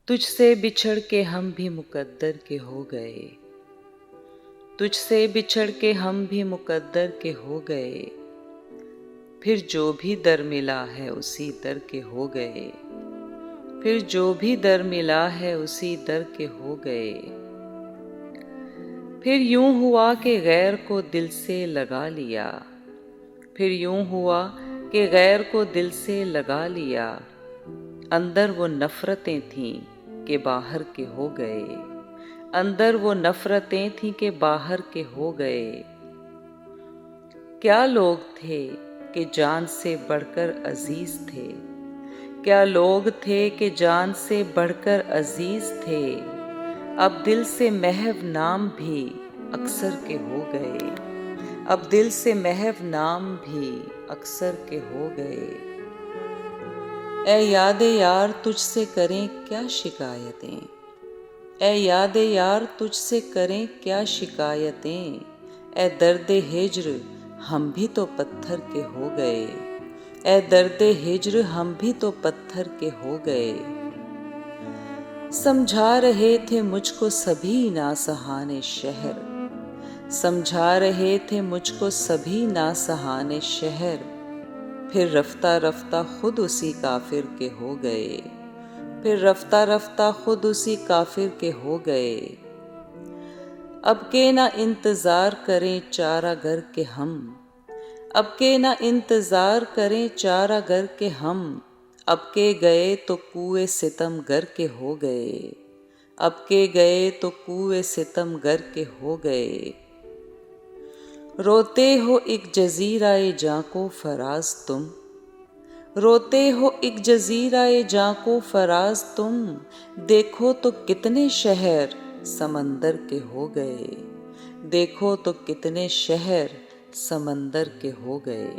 تجھ سے بچھڑ کے ہم بھی مقدر کے ہو گئے، تجھ سے بچھڑ کے ہم بھی مقدر کے ہو گئے، پھر جو بھی در ملا ہے اسی در کے ہو گئے، پھر جو بھی در ملا ہے اسی در کے ہو گئے۔ پھر یوں ہوا کہ غیر کو دل سے لگا لیا، پھر یوں ہوا کہ غیر کو دل سے لگا لیا، اندر وہ نفرتیں تھیں کہ باہر کے ہو گئے، اندر وہ نفرتیں تھیں کہ باہر کے ہو گئے۔ کیا لوگ تھے کہ جان سے بڑھ کر عزیز تھے، کیا لوگ تھے کہ جان سے بڑھ کر عزیز تھے، اب دل سے محو نام بھی اکثر کے ہو گئے، اب دل سے محو نام بھی اکثر کے ہو گئے۔ اے یاد یار تجھ سے کریں کیا شکایتیں، اے یاد یار تجھ سے کریں کیا شکایتیں، اے درد ہجر ہم بھی تو پتھر کے ہو گئے، اے درد ہجر ہم بھی تو پتھر کے ہو گئے۔ سمجھا رہے تھے مجھ کو سبھی ناسہان شہر، سمجھا رہے تھے مجھ کو سبھی ناسہان شہر، پھر رفتہ رفتہ خود اسی کافر کے ہو گئے، پھر رفتہ رفتہ خود اسی کافر کے ہو گئے۔ اب کے نہ انتظار کریں چارہ گر کے ہم، اب کے نہ انتظار کریں چارہ گر کے ہم، اب کے گئے تو کوئے ستم گر کے ہو گئے، اب کے گئے تو کوئے ستم گر کے ہو گئے۔ روتے ہو ایک جزیرہ جاں کو فراز تم، روتے ہو ایک جزیرہ جاں کو فراز تم، دیکھو تو کتنے شہر سمندر کے ہو گئے، دیکھو تو کتنے شہر سمندر کے ہو گئے۔